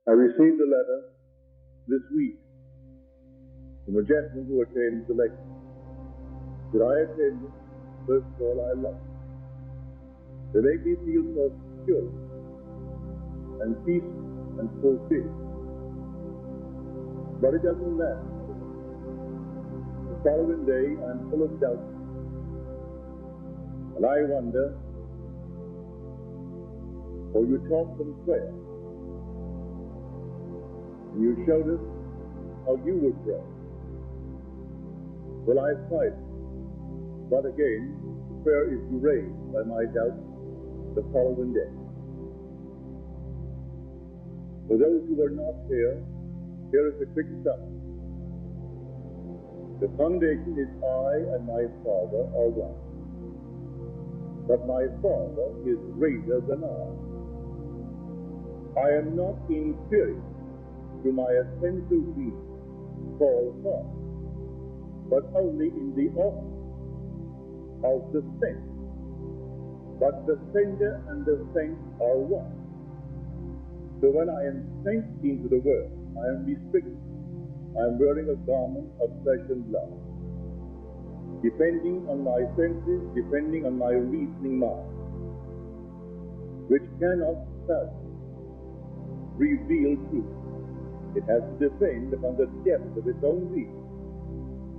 I received a letter this week from a gentleman who attends the lecture. That I attended, first of all, I love. They make me feel so secure and peaceful and fulfilled. But it doesn't last. The following day, I'm full of doubt. And I wonder, for you taught from prayer, and you showed us how you would pray. Well, I've tried it. But again, prayer is erased by my doubt the following day. For those who are not here is a quick summary. The foundation is I and my Father are one. But my Father is greater than I. I am not inferior to my essential being called God, but only in the office of the saint. But the sender and the saint are one. So when I am sent into the world, I am restricted. I am wearing a garment of flesh and blood. Depending on my senses, depending on my reasoning mind, which cannot reveal truth. It has to depend upon the depth of its own being.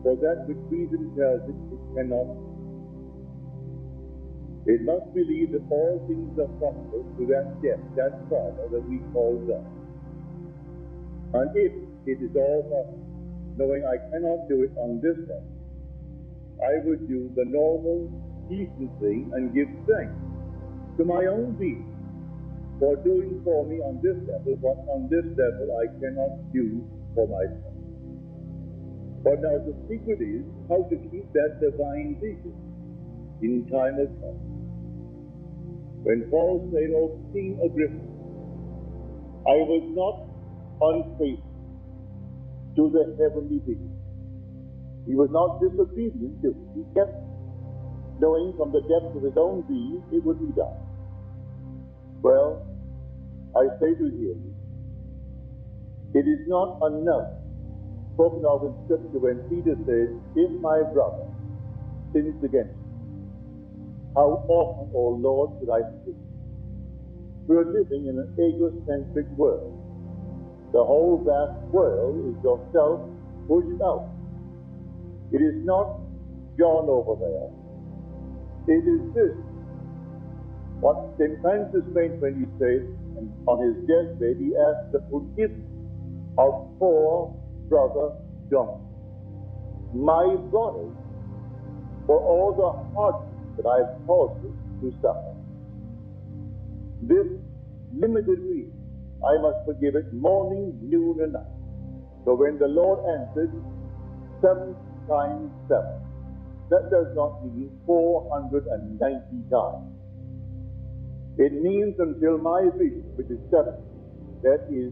For that which reason tells it, it cannot. It must believe that all things are possible to that depth, that Father that we call God. And if it is all possible, knowing I cannot do it on this level, I would do the normal, decent thing and give thanks to my own being for doing for me on this level what on this level I cannot do for myself. But now the secret is how to keep that divine vision in time of trouble. When Paul said, "O King Agrippa, I was not unfaithful to the heavenly vision." He was not disobedient to it. He kept knowing from the depths of his own being it would be done. Well, I say to him, it is not enough spoken of in Scripture when Peter says, "If my brother sins against me, how often, O Lord, should I forgive?" We are living in an egocentric world. The whole vast world is yourself pushed out. It is not John over there. It is this. What St. Francis meant when he said, and on his deathbed, he asked the forgiveness of poor brother John, my brother, for all the hardships that I have caused him to suffer. This limited reason, I must forgive it morning, noon, and night. So when the Lord answered 7 times 7, that does not mean 490 times. It means until my vision, which is 7, that is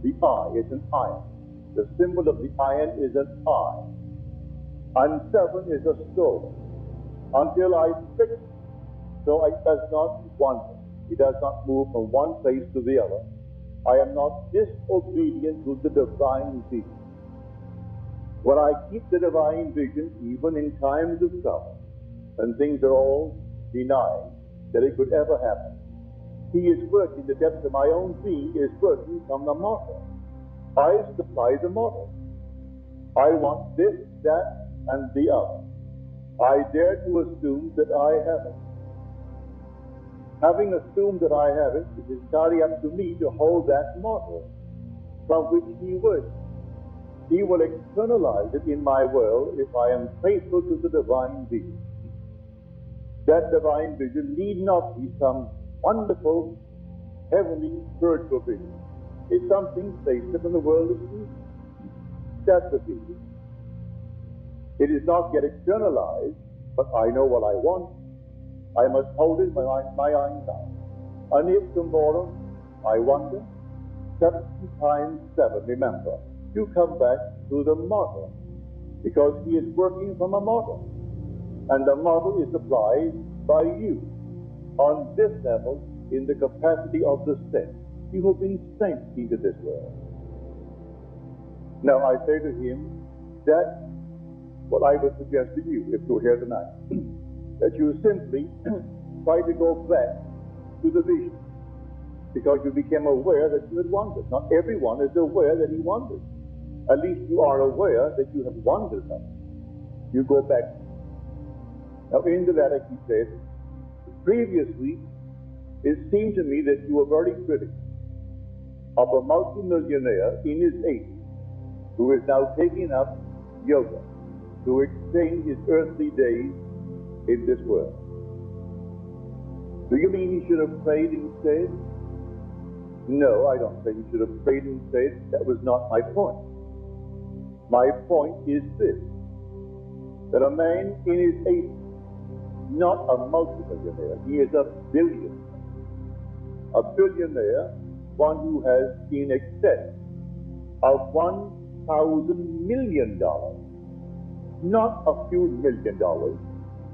the eye, it's an iron. The symbol of the iron is an eye. And 7 is a stone. Until I fix it, so it does not wander. It does not move from one place to the other. I am not disobedient to the divine vision. When I keep the divine vision, even in times of trouble, and things are all denying that it could ever happen, He is working, the depths of my own being is working from the mortal. I supply the mortal. I want this, that, and the other. I dare to assume that I have it. Having assumed that I have it, it is entirely up to me to hold that mortal from which He works. He will externalize it in my world if I am faithful to the divine vision. That divine vision need not be some wonderful, heavenly, spiritual vision. It's something placed up in the world of truth. That's the vision. It is not yet externalized, but I know what I want. I must hold it my eyes out. And if tomorrow I wonder, 7 times 7, remember, you come back to the mortal, because He is working from a mortal. And the mortal is supplied by you on this level in the capacity of the sense. you have been sent into this world. Now I say to him, that's what I would suggest to you if you're here tonight. That you simply try to go back to the vision, because you became aware that you had wandered. Not everyone is aware that he wandered. At least you are aware that you have wandered. You go back. Now in the letter he said, previously it seemed to me that you were very critical of a multimillionaire in his 80s who is now taking up yoga to extend his earthly days in this world. Do you mean he should have prayed instead? No, I don't think he should have prayed instead. That was not my point. My point is this, that a man in his 80s, not a multimillionaire, he is a billionaire. A billionaire, one who has in excess of $1,000 million, not a few $1 million.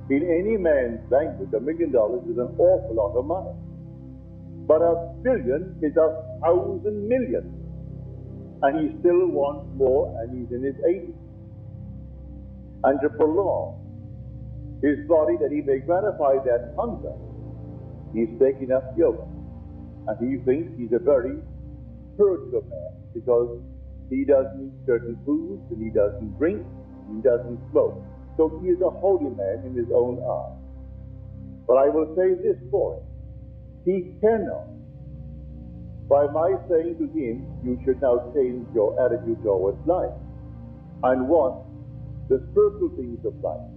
In any man's language, $1 million is an awful lot of money. But a billion is 1,000 million. And he still wants more, and he's in his 80s. And to prolong his body that he may gratify that hunger, he's taking up yoga. And he thinks he's a very spiritual man because he doesn't eat certain foods, and he doesn't drink, he doesn't smoke. So he is a holy man in his own eyes. But I will say this for him. He cannot, by my saying to him, you should now change your attitude towards life and want the spiritual things of life.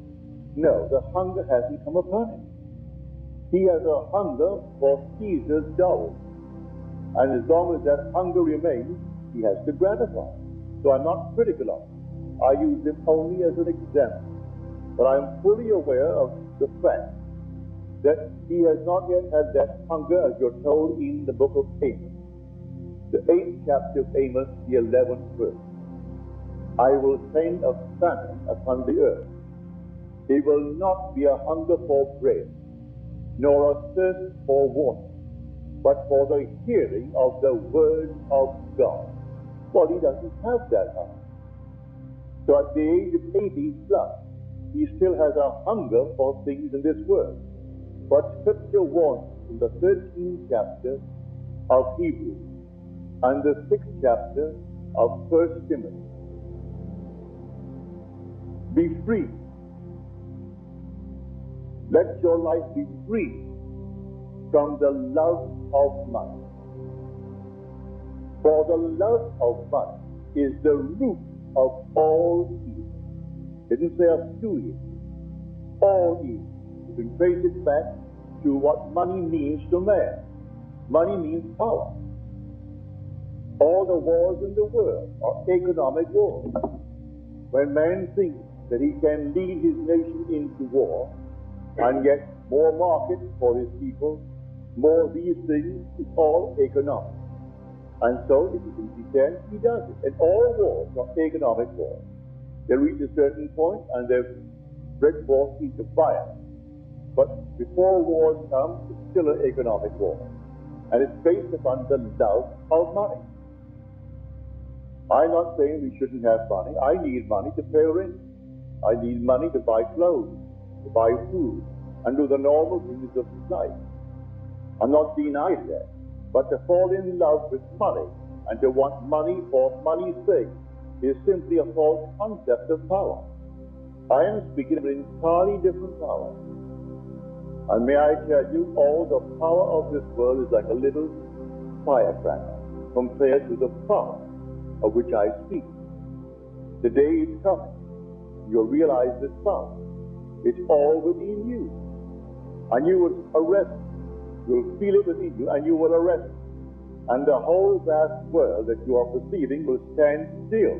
No, the hunger hasn't come upon him. He has a hunger for Caesar's dollars. And as long as that hunger remains, he has to gratify. So I'm not critical of him. I use him only as an example. But I'm fully aware of the fact that he has not yet had that hunger as you're told in the book of Amos. The 8th chapter of Amos, the 11th verse. I will send a famine upon the earth. It will not be a hunger for bread, nor a thirst for water, but for the hearing of the word of God. Well, he doesn't have that hunger. So at the age of 80 plus, he still has a hunger for things in this world. But Scripture warns in the 13th chapter of Hebrews and the 6th chapter of 1 Timothy. Be free. Let your life be free from the love of money. For the love of money is the root of all evil. Didn't say of two evil. All evil. You can trace it back to what money means to man. Money means power. All the wars in the world are economic wars. When man thinks that he can lead his nation into war and get more markets for his people, more of these things, it's all economic. And so, if he thinks he can, he does it. And all wars are economic wars. They reach a certain point and they break forth into fire. But before wars come, it's still an economic war. And it's based upon the love of money. I'm not saying we shouldn't have money. I need money to pay rent. I need money to buy clothes, to buy food, and do the normal things of life. I'm not denying that. But to fall in love with money and to want money for money's sake is simply a false concept of power. I am speaking of an entirely different power. And may I tell you, all the power of this world is like a little firecracker compared to the power of which I speak. The day is coming. You'll realize this power. It's all within you. And you will arrest it. You'll feel it within you, and you will arrest it. And the whole vast world that you are perceiving will stand still.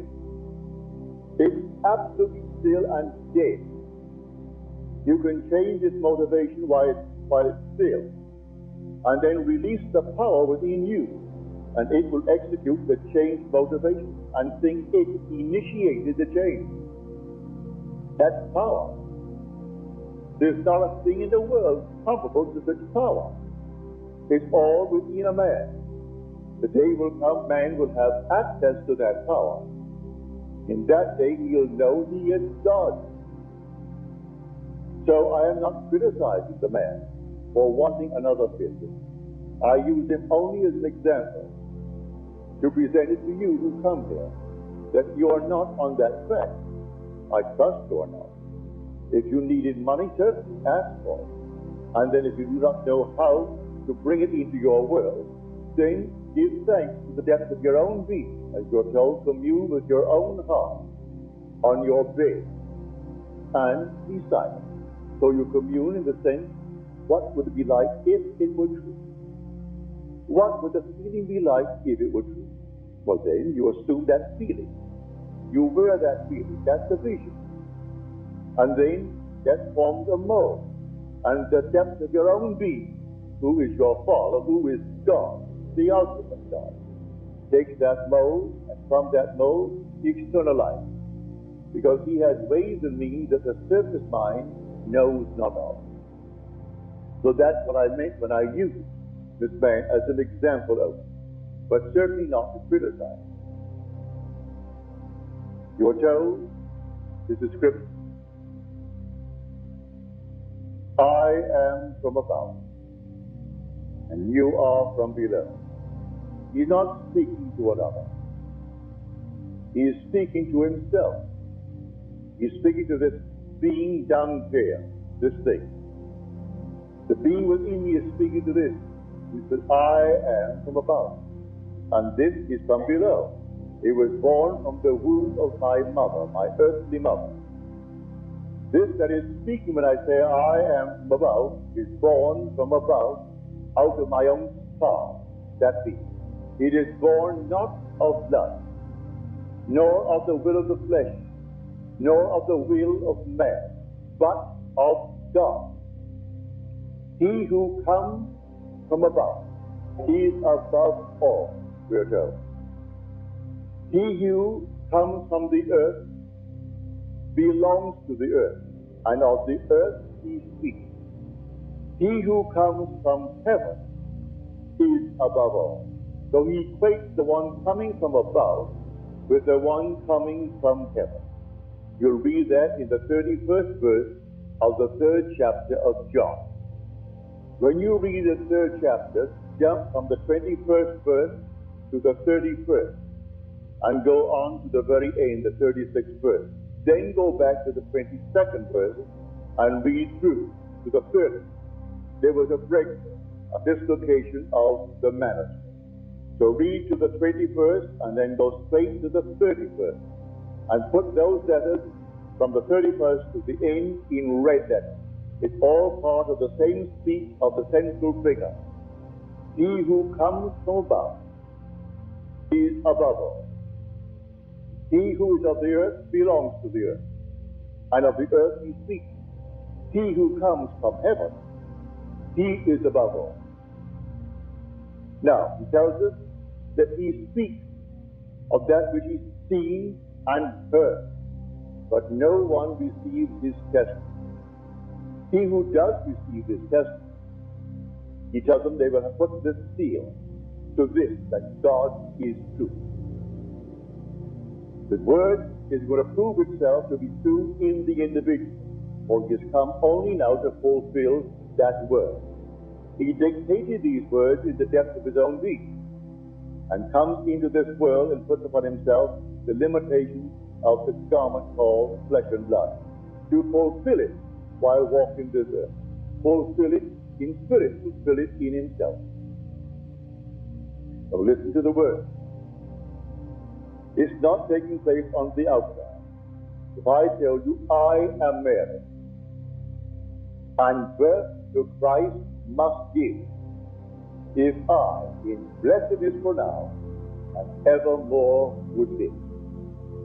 It's absolutely still and dead. You can change its motivation while it's still, and then release the power within you, and it will execute the change motivation and think it initiated the change. That's power. There's not a thing in the world comparable to such power. It's all within a man. The day will come, man will have access to that power. In that day, he'll know he is God. So I am not criticizing the man for wanting another business. I use him only as an example to present it to you who come here, that you are not on that track. I trust you are not. If you needed money, certainly ask for it. And then if you do not know how to bring it into your world, then give thanks to the depth of your own being. As you're told, commune with your own heart on your bed and be silent. So you commune in the sense, what would it be like if it were true? What would the feeling be like if it were true? Well, then you assume that feeling. You wear that feeling. That's the vision. And then that forms a mold. And the depth of your own being, who is your Father, who is God, the ultimate God, takes that mold, and from that mold, he externalizes. Because he has ways and means that the surface mind knows not of. So that's what I meant when I used this man as an example of it, but certainly not to criticize. You're told, this is scripture, I am from above, and you are from below. He's not speaking to another. He is speaking to himself. He's speaking to this being down there, this thing. The being within me is speaking to this. He says, I am from above, and this is from below. It was born from the womb of my mother, my earthly mother. This that is speaking when I say I am from above is born from above, out of my own star, that being. It is born not of blood, nor of the will of the flesh, nor of the will of man, but of God. He who comes from above is above all, we are told. He who comes from the earth belongs to the earth, and of the earth he speaks. He who comes from heaven is above all. So he equates the one coming from above with the one coming from heaven. You'll read that in the 31st verse of the 3rd chapter of John. When you read the 3rd chapter, jump from the 21st verse to the 31st and go on to the very end, the 36th verse. Then go back to the 22nd verse and read through to the 30th. There was a breakthrough, a dislocation of the manuscript. So read to the 21st and then go straight to the 31st and put those letters from the 31st to the end in red letters. It's all part of the same speech of the central figure. He who comes from above is above all. He who is of the earth belongs to the earth, and of the earth he speaks. He who comes from heaven, he is above all. Now, he tells us that he speaks of that which is seen and heard, but no one receives his testimony. He who does receive his testimony, he tells them they will have put this seal to this, that God is true. The word is going to prove itself to be true in the individual, for he has come only now to fulfill that word. He dictated these words in the depth of his own being, and comes into this world and puts upon himself the limitations of the garment called flesh and blood, to fulfill it while walking this earth. Fulfill it in spirit, fulfill it in himself. So listen to the word. It's not taking place on the outside. If I tell you I am Mary, and birth to Christ must give, if I, in blessedness for now, and evermore would live,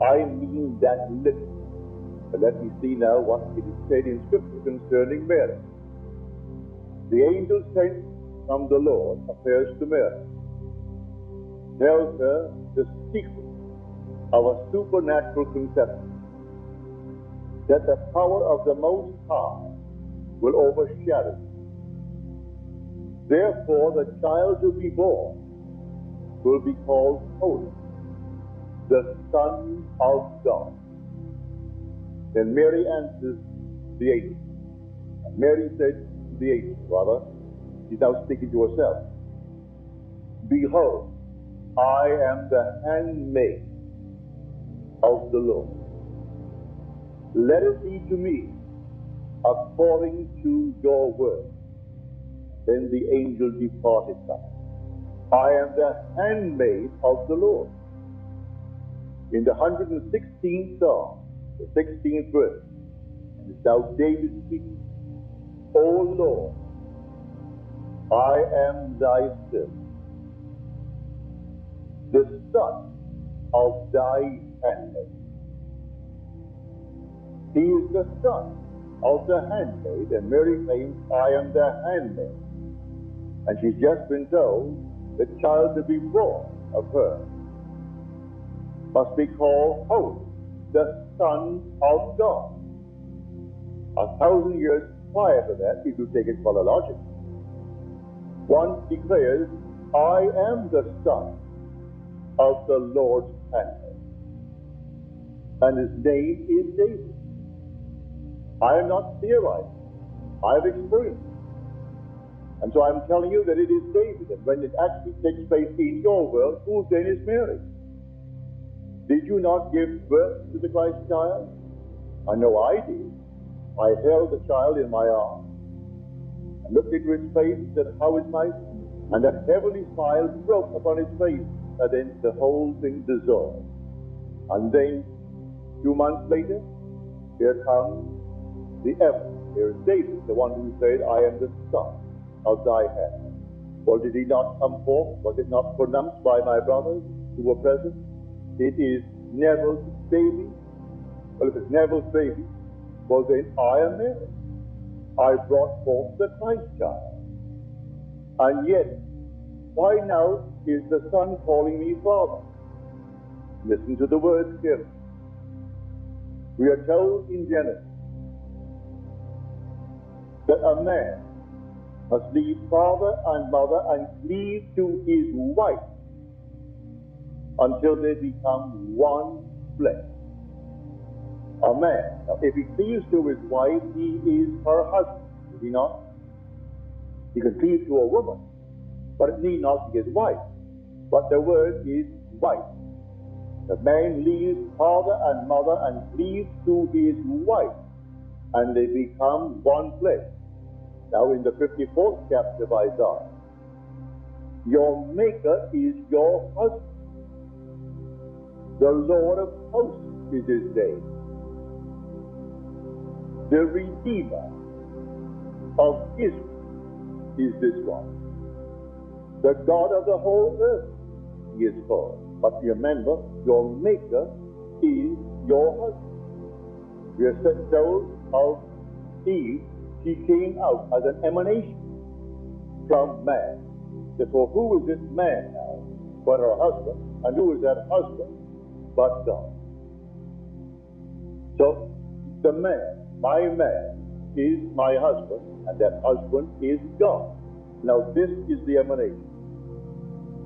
I mean that literally. But let me see now what it is said in Scripture concerning Mary. The angel sent from the Lord appears to Mary, tells her the secret of a supernatural conception, that the power of the Most High will overshadow you. Therefore, the child to be born will be called holy, the Son of God. Then Mary answers the angel. And Mary said to the angel, rather, she's now speaking to herself, behold, I am the handmaid of the Lord. Let it be to me according to your word. Then the angel departed from her. I am the handmaid of the Lord. In the 116th Psalm, the 16th verse, and it's now David speaking, O Lord, I am thy servant, the son of thy handmaid. He is the son of the handmaid, and Mary claims, I am the handmaid. And she's just been told the child to be born of her must be called holy, the Son of God. 1,000 years prior to that, if you take it chronologically, one declares, I am the son of the Lord's handmaid. And his name is David. I am not theorizing. I have experienced. And so I'm telling you that it is David. And when it actually takes place in your world, who then is Mary? Did you not give birth to the Christ child? I know I did. I held the child in my arms and looked into his face and said, how is my son? And that heavenly smile broke upon his face, and then the whole thing dissolved. And then, 2 months later, here comes the evidence. Here is David, the one who said, I am the son of thy hand. Well, did he not come forth? Was it not pronounced by my brothers who were present? It is Neville's baby. Well, if it's Neville's baby, well then I am Mary. I brought forth the Christ child. And yet, why now is the Son calling me Father? Listen to the words here. We are told in Genesis that a man must leave father and mother and cleave to his wife until they become one flesh. A man, now, if he cleaves to his wife, he is her husband, is he not? He can cleave to a woman, but it need not be his wife. But the word is wife. The man leaves father and mother and cleaves to his wife, and they become one flesh. Now in the 54th chapter of Isaiah, your Maker is your husband. The Lord of hosts is his name. The Redeemer of Israel is this one. The God of the whole earth he is called. But remember, your Maker is your husband. We are told of Eve, she came out as an emanation from man. Therefore, who is this man now but her husband? And who is that husband but God? So, the man, my man, is my husband, and that husband is God. Now, this is the emanation.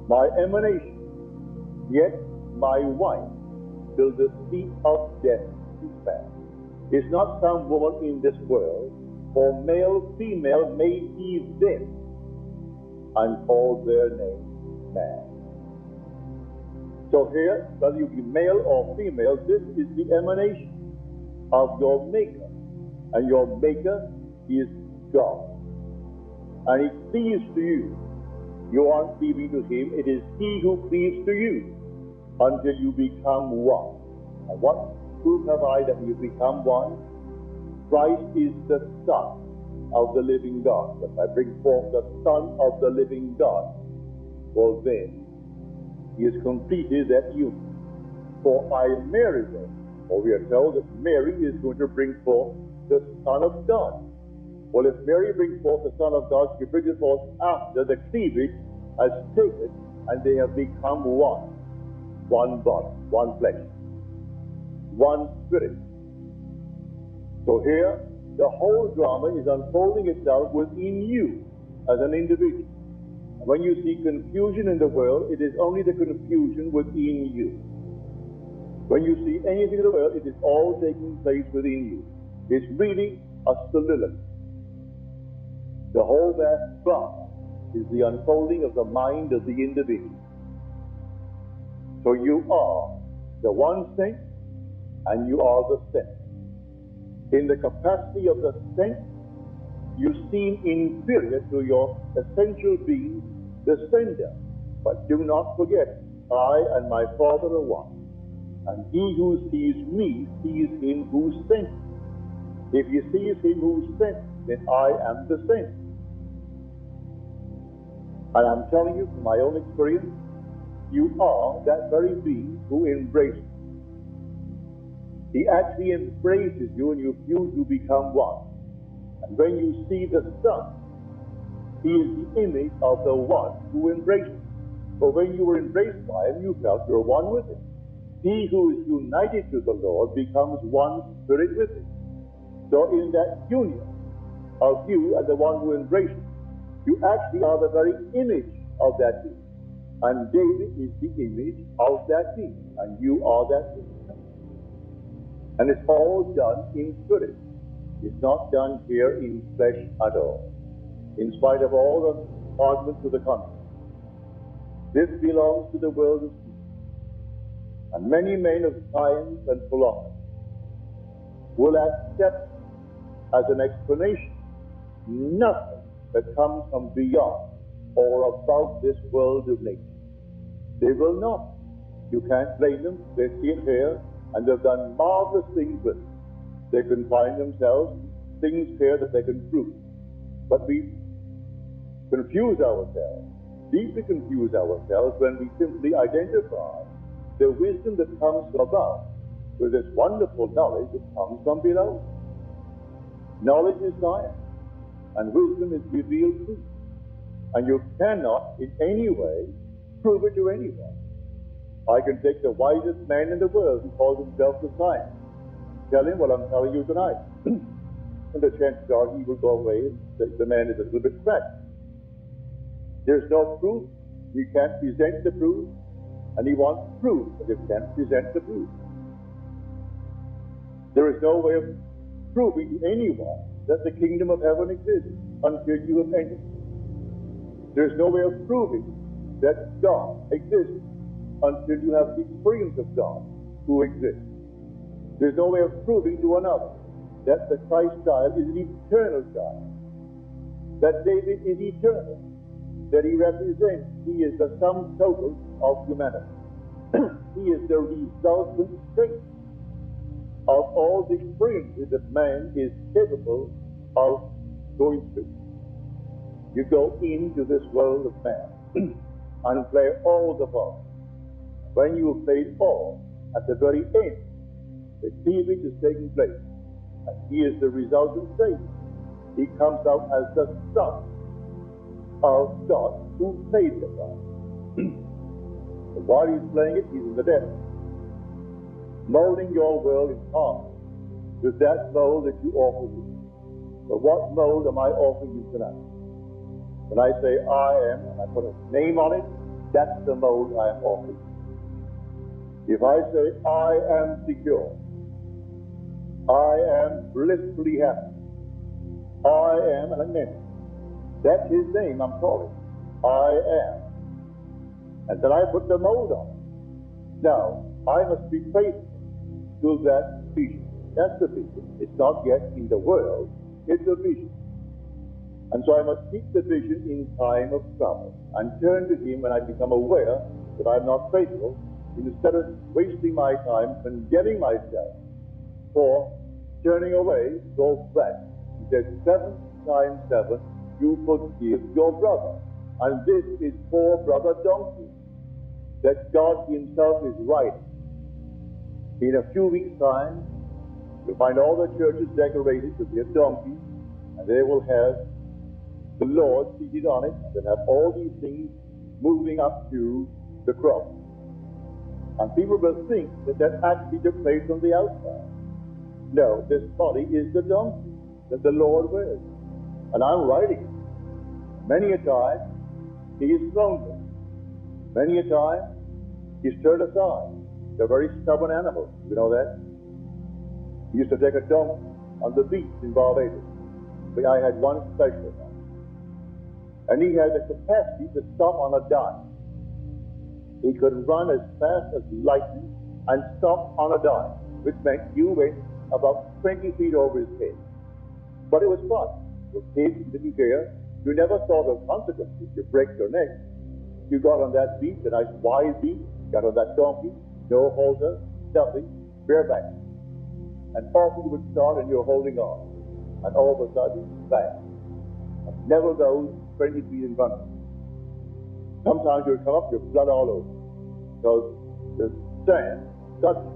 My emanation, yet my wife, till the seat of death is found. It's not some woman in this world, for male, female made he them, and called their name man. So here, whether you be male or female, this is the emanation of your Maker. And your Maker is God. And he cleaves to you. You aren't cleaving to him. It is he who cleaves to you until you become one. And what proof have I that you become one? Christ is the Son of the living God. If I bring forth the Son of the living God, well then, he has completed that union. For I marry them. For we are told that Mary is going to bring forth the Son of God. Well, if Mary brings forth the Son of God, she brings it forth after the cleavage has taken and they have become one. One body, one flesh, one spirit. So here, the whole drama is unfolding itself within you as an individual. When you see confusion in the world, it is only the confusion within you. When you see anything in the world, it is all taking place within you. It's really a soliloquy. The whole vast drama is the unfolding of the mind of the individual. So you are the one sense, and you are the sense. In the capacity of the sense, you seem inferior to your essential being, the sender. But do not forget, I and my Father are one. And he who sees me sees him who sent me. If he sees him who sent me, then I am the sent. And I'm telling you from my own experience, you are that very being who embraces. He actually embraces you, and you feel you become one. And when you see the Son, he is the image of the one who embraced you. But when you were embraced by him, you felt you're one with him. He who is united to the Lord becomes one spirit with him. So in that union of you and the one who embraced you, you actually are the very image of that being. And David is the image of that being, and you are that being. And it's all done in spirit. It's not done here in flesh at all, in spite of all the arguments to the contrary. This belongs to the world of speech. And many men of science and philosophy will accept as an explanation nothing that comes from beyond or above this world of nature. They will not. You can't blame them. They see it here, and they've done marvelous things with it. They confine themselves to things here that they can prove. But we confuse ourselves, deeply confuse ourselves, when we simply identify the wisdom that comes from above with this wonderful knowledge that comes from below. Knowledge is science, and wisdom is revealed truth. And you cannot in any way prove it to anyone. I can take the wisest man in the world who calls himself the science, tell him what I'm telling you tonight, and the chances are he will go away and say the man is a little bit cracked. There's no proof. He can't present the proof, and he wants proof, but he can't present the proof. There is no way of proving to anyone that the kingdom of heaven exists until you have entered. There's no way of proving that God exists until you have the experience of God who exists. There's no way of proving to another that the Christ child is an eternal child, that David is eternal, that he represents, he is the sum total of humanity. He is the resultant state of all the experiences that man is capable of going through. You go into this world of man and play all the parts. When you have played all, at the very end, the cleavage is taking place, and he is the resultant state. He comes out as the Son of God who played the part. But while he's playing it, he's in the depth, molding your world in harmony with that mold that you offer you. But what mold am I offering you tonight? When I say I am, and I put a name on it, that's the mold I am offering. If I say I am secure, I am blissfully happy, I am an identity, that's his name I'm calling. I am. And then I put the mold on it. Now, I must be faithful to that vision. That's the vision. It's not yet in the world, it's a vision. And so I must keep the vision in time of trouble and turn to him when I become aware that I'm not faithful, instead of wasting my time condemning myself for turning away, go back. He said, 7 times 7, you forgive your brother. And this is for Brother Donkey, that God himself is writing. In a few weeks' time, you'll find all the churches decorated to be a donkey, and they will have the Lord seated on it, and they'll have all these things moving up to the cross. And people will think that that actually took place on the outside. No, this body is the donkey that the Lord wears. And I'm writing it. Many a time, he is thrown them. Many a time, he's turned aside. They're very stubborn animals. You know that? He used to take a donkey on the beach in Barbados. But I had one special one. And he had the capacity to stop on a dime. He could run as fast as lightning and stop on a dime, which meant you went about 20 feet over his head. But it was fun. Your kids didn't care. You never thought of consequences. You break your neck. You got on that beach, a nice wide beach, got on that donkey, no halter, nothing, bareback. And off you would start and you're holding on. And all of a sudden, bang. And never goes 20 feet in front of you. Sometimes you'll come up, your blood all over. Because the sand doesn't.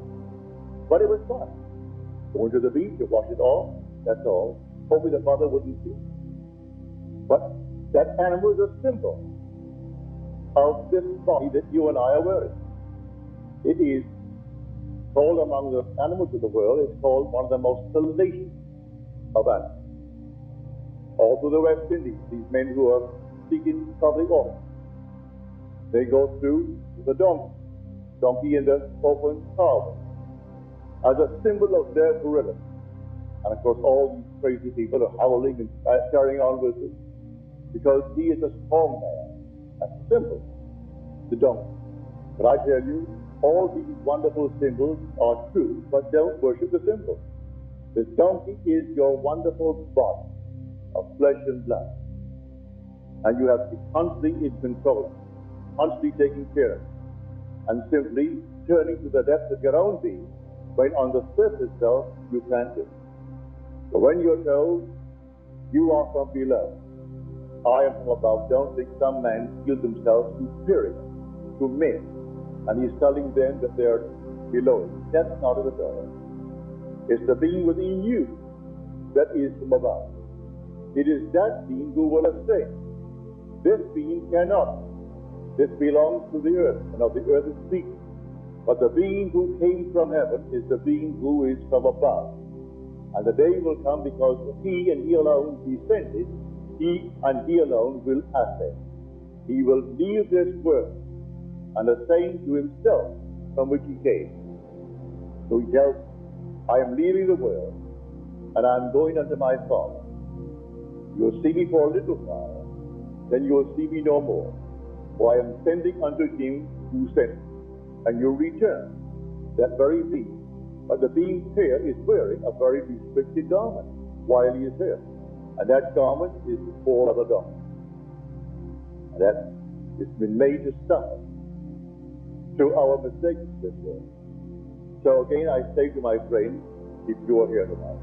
But it was fun. Going to the beach, you wash it off, that's all. Hopefully the mother wouldn't see. But that animal is a symbol of this body that you and I are wearing. It is called among the animals of the world, it's called one of the most salacious of animals. All through the West Indies, these men who are seeking public office, they go through the donkey in the open carver, as a symbol of their virility. And of course, all these crazy people are howling and carrying on with him because he is a strong man, a symbol, the donkey. But I tell you, all these wonderful symbols are true, but don't worship the symbol. The donkey is your wonderful body of flesh and blood. And you have to be constantly in control, constantly taking care of it, and simply turning to the depths of your own being, when on the surface itself you can't do. But when you're told, you are from below, I am from above, don't think some man feels himself superior to men, and he's telling them that they're below him. That's not it at all. It's the being within you that is from above. It is that being who will ascend. This being cannot. This belongs to the earth, and of the earth is speaking. But the being who came from heaven is the being who is from above. And the day will come because he and he alone descended, he and he alone will ascend. He will leave this world and ascend to himself from which he came. So he tells, I am leaving the world, and I am going unto my Father. You will see me for a little while, then you will see me no more. For I am sending unto him who sent me. And you return, that very being. But the being here is wearing a very restricted garment while he is here. And that garment is the fall of the garment. And that has been made to suffer through our mistakes this world. So again, I say to my friends, if you are here tonight,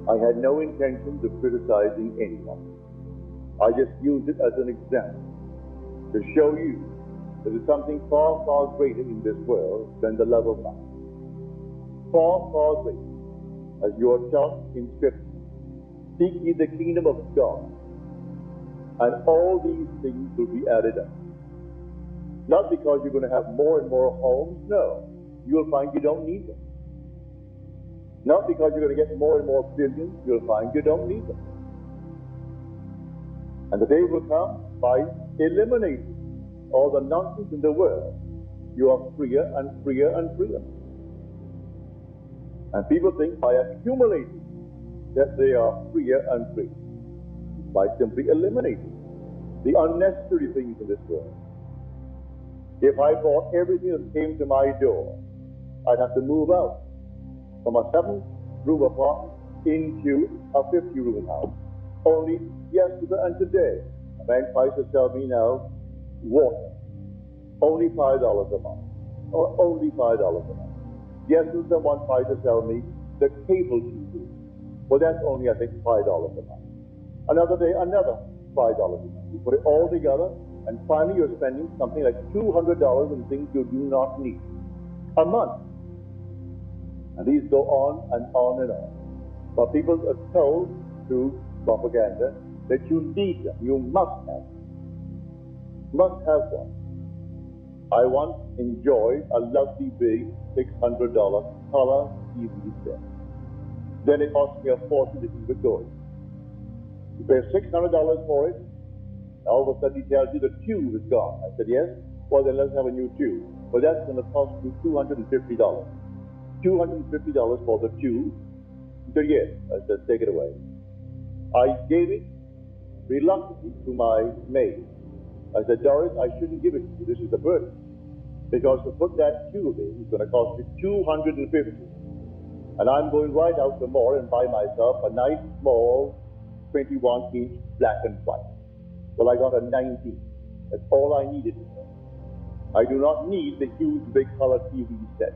I had no intention of criticizing anyone. I just used it as an example to show you that there is something far, far greater in this world than the love of man. Far, far greater. As you are taught in Scripture, seek ye the kingdom of God, and all these things will be added up. Not because you're going to have more and more homes, no. You'll find you don't need them. Not because you're going to get more and more billions, you'll find you don't need them. And the day will come by eliminating all the nonsense in the world. You are freer and freer and freer. And people think by accumulating that they are freer and free, by simply eliminating the unnecessary things in this world. If I bought everything that came to my door, I'd have to move out from a 7-room apartment into a 50-room house. Only yesterday and today, a man tries to sell me now water, only $5 a month, or only $5 a month. Yesterday, someone tried to sell me the cable TV. Well, that's only, I think, $5 a month. Another day, another $5 a month. You put it all together, and finally you're spending something like $200 on things you do not need a month. And these go on and on and on. But people are told through propaganda that you need them, you must have them. Must have one. I once enjoyed a lovely big $600 color TV set. Then it cost me a fortune to keep it going. You pay $600 for it, All of a sudden he tells you the tube is gone. I said, yes? Well, then let's have a new tube. Well, that's going to cost you $250. $250 for the tube. He said, yes. I said, take it away. I gave it reluctantly to my maid. I said, Doris, I shouldn't give it to you. This is the burden. Because to put that tube in is going to cost you $250. And I'm going right out the mall and buy myself a nice, small, 21-inch black and white. Well, I got a 19. That's all I needed. I do not need the huge, big color TV set.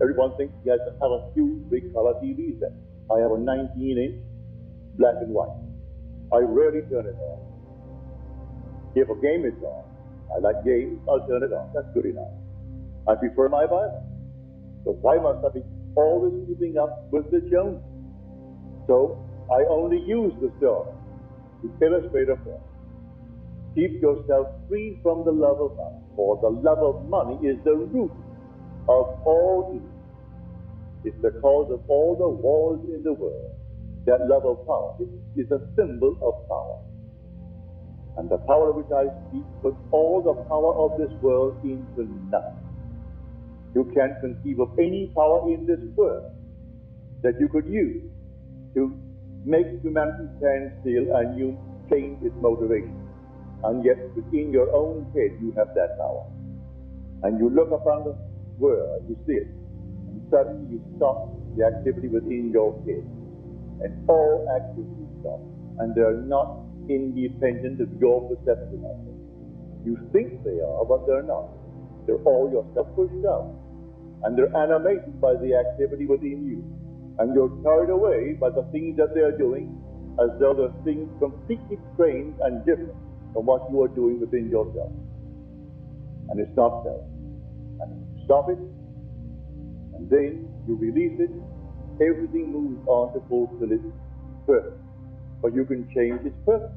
Everyone thinks he has to have a huge, big color TV set. I have a 19-inch black and white. I rarely turn it on. If a game is on, I like games, I'll turn it on. That's good enough. I prefer my Bible. So why must I be always keeping up with the Joneses? So I only use the story to illustrate a point. Keep yourself free from the love of money, for the love of money is the root of all evil. It's the cause of all the wars in the world. That love of power is a symbol of power. And the power of which I speak puts all the power of this world into nothing. You can't conceive of any power in this world that you could use to make humanity stand still and you change its motivation. And yet within your own head you have that power. And you look upon the world, you see it, and suddenly you stop the activity within your head. And all activities stop. And they're not independent of your perception of them. You think they are, but they're not. They're all yourself pushed out. And they're animated by the activity within you. And you're carried away by the things that they're doing as though they're things completely strange and different from what you are doing within yourself. And it's not so. And you stop it, and then you release it, everything moves on to fulfill its purpose. But you can change its purpose.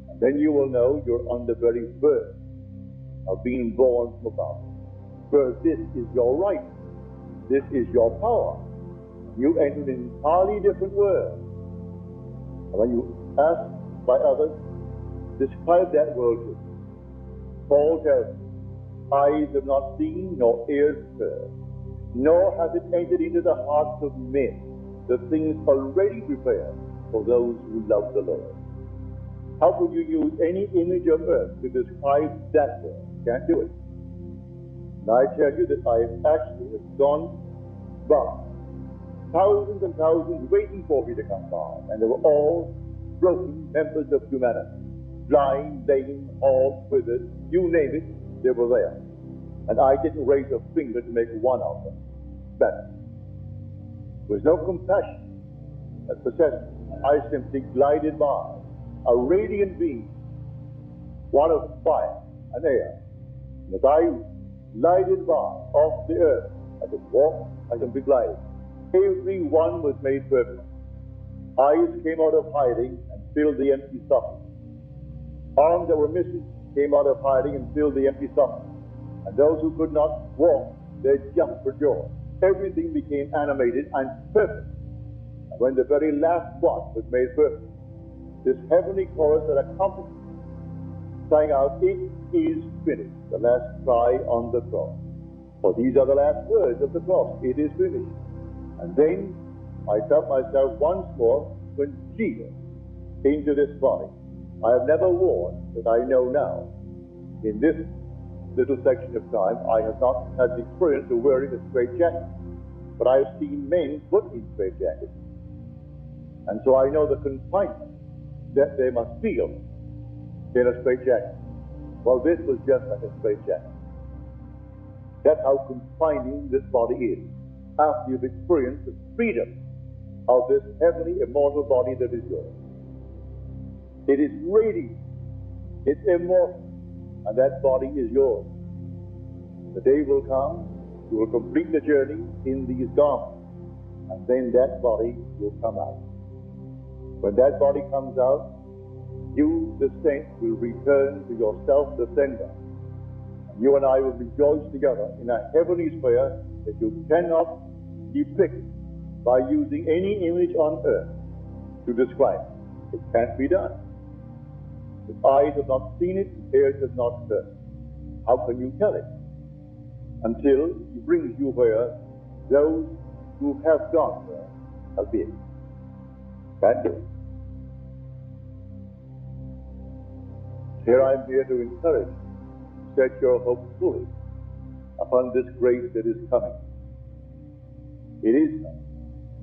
And then you will know you're on the very verge of being born from above. For this is your right. This is your power. You enter an entirely different world. And when you ask by others, describe that world to you. Paul tells you, eyes have not seen, nor ears heard, nor has it entered into the hearts of men the things already prepared for those who love the Lord. How could you use any image of earth to describe that world? Can't do it. And I tell you that I have actually gone by thousands and thousands waiting for me to come by, and they were all broken members of humanity. Blind, lame, halt, withered, you name it, they were there. And I didn't raise a finger to make one of them better. There was no compassion that possessed me. I simply glided by, a radiant being, one of fire and air. And as I glided by off the earth, I could walk, I could be gliding. Every one was made perfect. Eyes came out of hiding and filled the empty socket. Arms that were missing came out of hiding and filled the empty socket. And those who could not walk, they jumped for joy. Everything became animated and perfect. And when the very last one was made perfect, this heavenly chorus that accompanied sang out, "It is finished," the last cry on the cross. For these are the last words of the cross, "It is finished." And then I felt myself once more congealed into this body. I have never worn, that I know now, in this little section of time, I have not had the experience of wearing a straight jacket. But I have seen men put in straight jackets. And so I know the confinement that they must feel in a straight jacket. Well, this was just like a straight jacket. That's how confining this body is. After you've experienced the freedom of this heavenly, immortal body that is yours. It is radiant, it's immortal, and that body is yours. The day will come, you will complete the journey in these garments, and then that body will come out. When that body comes out, you, the saint, will return to yourself, the sender. And you and I will rejoice together in a heavenly sphere that you cannot depict by using any image on earth to describe it. It can't be done. If eyes have not seen it, ears have not heard. How can you tell it? Until he brings you where those who have gone there have been. Can't do it. Here I am here to encourage you, set your hope fully upon this grace that is coming. It is coming.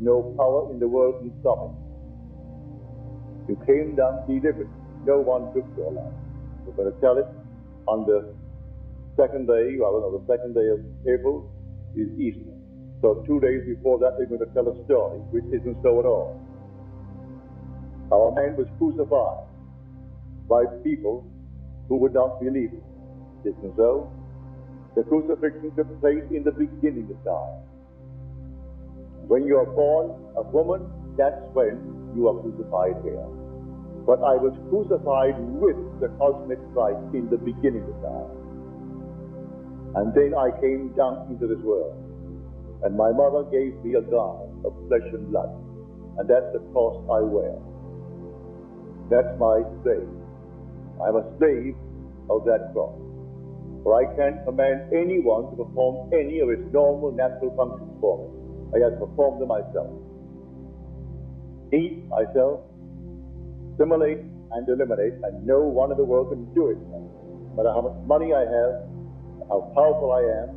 No power in the world can stop it. You came down delivered. No one took your life. We're going to tell it on the second day, the second day of April is Easter. So 2 days before that, they're going to tell a story, which isn't so at all. Our man was crucified by people who would not believe it. Isn't so? The crucifixion took place in the beginning of time. When you are born a woman, that's when you are crucified here. But I was crucified with the cosmic Christ in the beginning of time. And then I came down into this world. And my mother gave me a garment of flesh and blood. And that's the cross I wear. That's my slave. I'm a slave of that cross. For I can't command anyone to perform any of its normal natural functions for me. I have to perform them myself. Eat myself, assimilate and eliminate, and no one in the world can do it. No matter how much money I have, how powerful I am,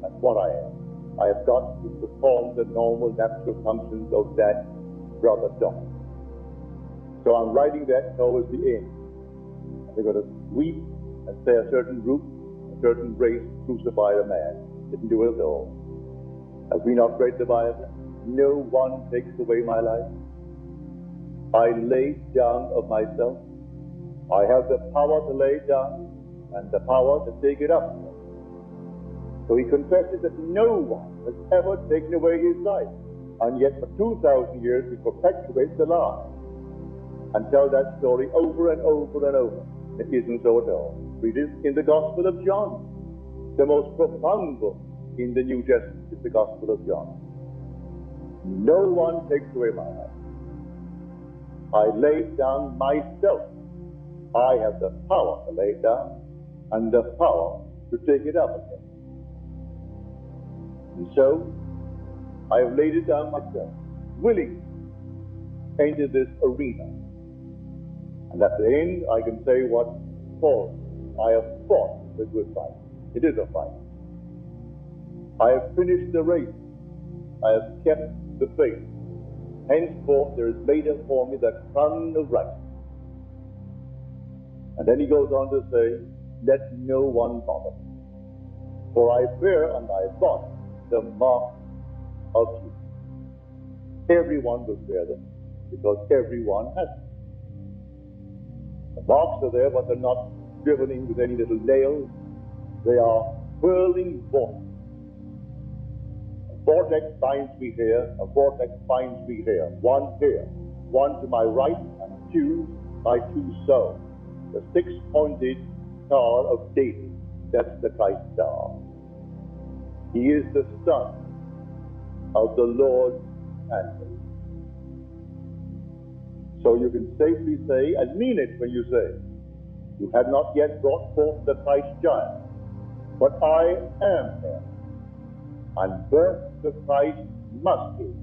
and what I am. I have got to perform the normal natural functions of that brother John. So I'm writing that towards the end. They're going to weep and say a certain group, a certain race crucified a man. Didn't do it at all. Have we not read the Bible? No one takes away my life. I lay down of myself. I have the power to lay down and the power to take it up. So he confesses that no one has ever taken away his life. And yet for 2,000 years he perpetuates the lie and tells that story over and over and over. It isn't so at all. Read it in the Gospel of John. The most profound book in the New Testament is the Gospel of John. No one takes away my life. I lay down myself. I have the power to lay it down and the power to take it up again. And so, I have laid it down myself, willing to enter this arena. And at the end, I can say what Paul, I have fought the good fight. It is a fight. I have finished the race. I have kept the faith. Henceforth, there is laid up for me the crown of righteousness. And then he goes on to say, let no one bother me. For I bear and I bought the mark of you. Everyone will bear them because everyone has them. The marks are there, but they're not driven in with any little nails. They are whirling vortex. A vortex finds me here, a vortex finds me here. One to my right and two by two so. The six-pointed star of David, that's the Christ star. He is the Son of the Lord's handmaid. So you can safely say, and mean it when you say, you have not yet brought forth the Christ child, but I am here. And birth the Christ must be,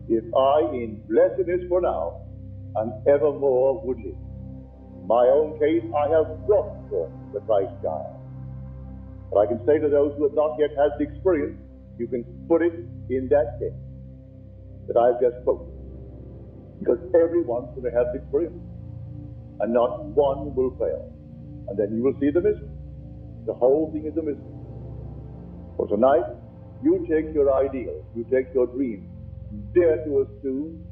if I in blessedness for now and evermore would live. My own case, I have brought forth the Christ child. But I can say to those who have not yet had the experience, you can put it in that text that I've just spoken. Because everyone's going to have the experience. And not one will fail. And then you will see the mystery. The whole thing is a mystery. For tonight, you take your ideals, you take your dreams, dare to assume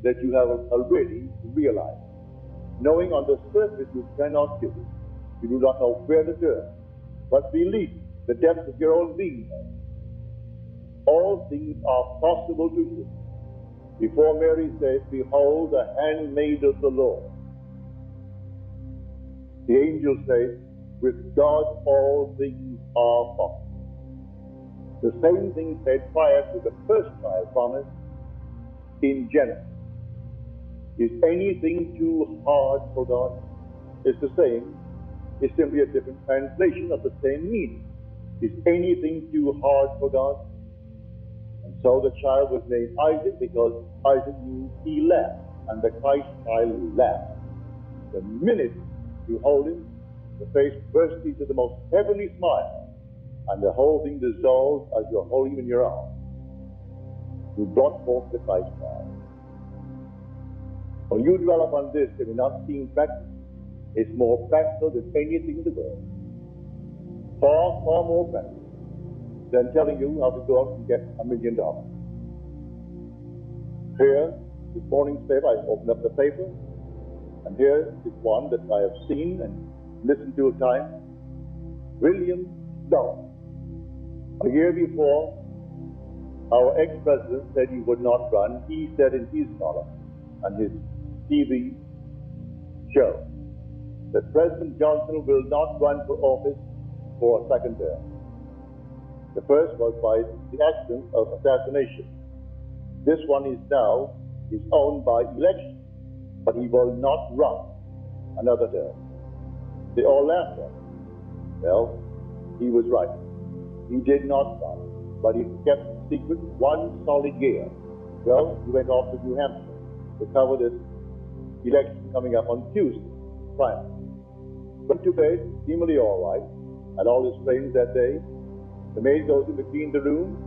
that you have already realized. Knowing on the surface you cannot do it. You do not know where to turn. But believe the depth of your own being. All things are possible to you. Before Mary says, behold, the handmaid of the Lord. The angel says, with God all things are possible. The same thing said prior to the first child promise in Genesis. Is anything too hard for God? is the same. It's simply a different translation of the same meaning. Is anything too hard for God? And so the child was named Isaac because Isaac means he laughed, and the Christ child laughed. The minute you hold him, the face bursts into the most heavenly smile, and the whole thing dissolves as you're holding him in your arms. You brought forth the Christ child. When you dwell upon this, if you're not seeing practice, it's more practical than anything in the world. Far, far more practical than telling you how to go out and get $1 million. Here, this morning's paper, I opened up the paper, and here is one that I have seen and listened to at times. William Stone. A year before, our ex-president said he would not run. He said in his column and his TV show that President Johnson will not run for office for a second term. The first was by the accident of assassination. This one is owned by election, but he will not run another term. They all laughed at him. Well, he was right. He did not run, but he kept secret one solid year. Well, he went off to New Hampshire to cover this election coming up on Tuesday, primary. Went to bed, seemingly all right, had all his friends that day. The maid goes in to clean the room.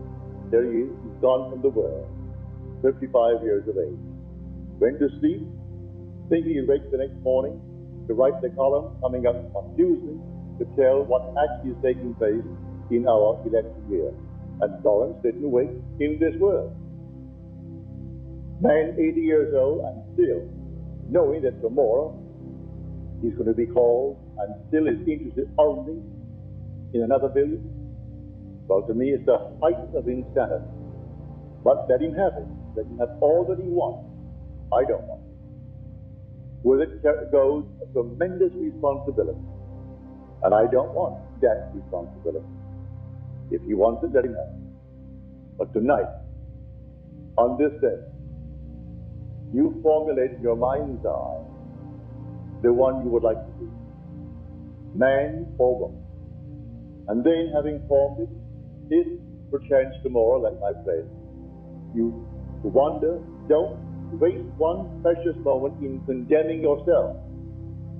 There he is. He's gone from the world. 55 years of age. Went to sleep, thinking he'd wake the next morning to write the column coming up on Tuesday to tell what actually is taking place in our election year. And Lawrence didn't wake in this world. Man 80 years old and still knowing that tomorrow he's going to be called and still is interested only in another billion. Well, to me, it's the height of insanity. But let him have it. Let him have all that he wants. I don't want it. With it goes a tremendous responsibility. And I don't want that responsibility. If he wants it, let him have it. But tonight, on this day, you formulate in your mind's eye the one you would like to be. Man or woman. And then, having formed it, if perchance tomorrow, like my friend, you wonder, don't waste one precious moment in condemning yourself.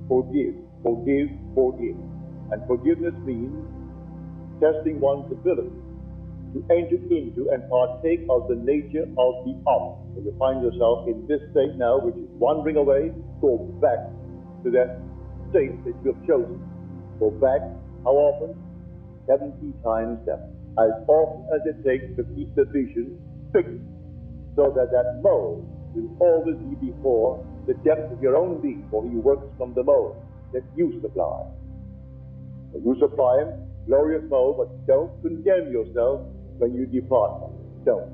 Forgive, forgive, forgive. And forgiveness means testing one's ability to enter into and partake of the nature of the other. If you find yourself in this state now, which is wandering away, go back to that state that you have chosen. Go back, how often? 70 times 7. As often as it takes to keep the vision fixed, so that that mold will always be before the depth of your own being, for he works from the mold that you supply. So you supply him, glorious mold, but don't condemn yourself when you depart from it. Don't.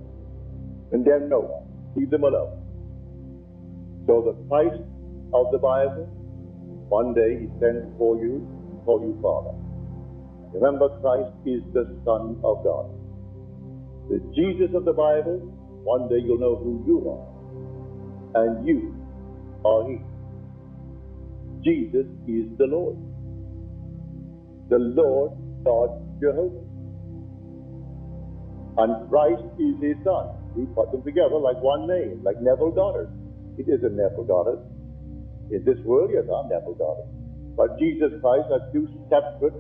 Condemn no one. Leave them alone. So the Christ of the Bible, one day he stands before you and call you Father. Remember, Christ is the Son of God. The Jesus of the Bible, one day you'll know who you are. And you are he. Jesus is the Lord. The Lord God Jehovah. And Christ is his Son. We put them together like one name, like Neville Goddard. It isn't Neville Goddard. In this world, yes, I'm Neville Goddard. But Jesus Christ has two separate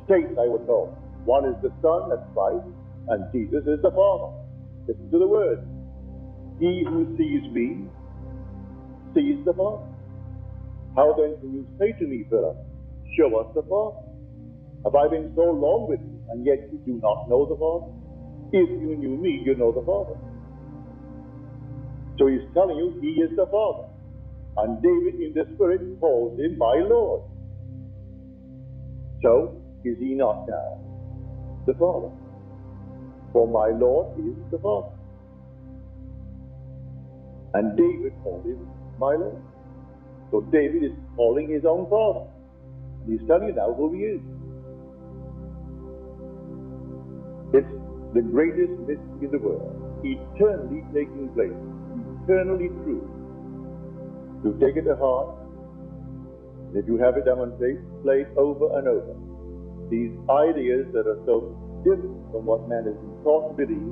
states, I would call. One is the Son, that's Christ, and Jesus is the Father. Listen to the word. He who sees me sees the Father. How then can you say to me, Philip, show us the Father? Have I been so long with you, and yet you do not know the Father? If you knew me, you know the Father. So he's telling you he is the Father. And David in the Spirit calls him my Lord. So, is he not now the Father? For my Lord is the Father. And David called him my Lord. So David is calling his own Father. And he's telling you now who he is. It's the greatest mystery in the world, eternally taking place, eternally true. To take it to heart, And if you have it demonstrate over and over, these ideas that are so different from what man has been taught to believe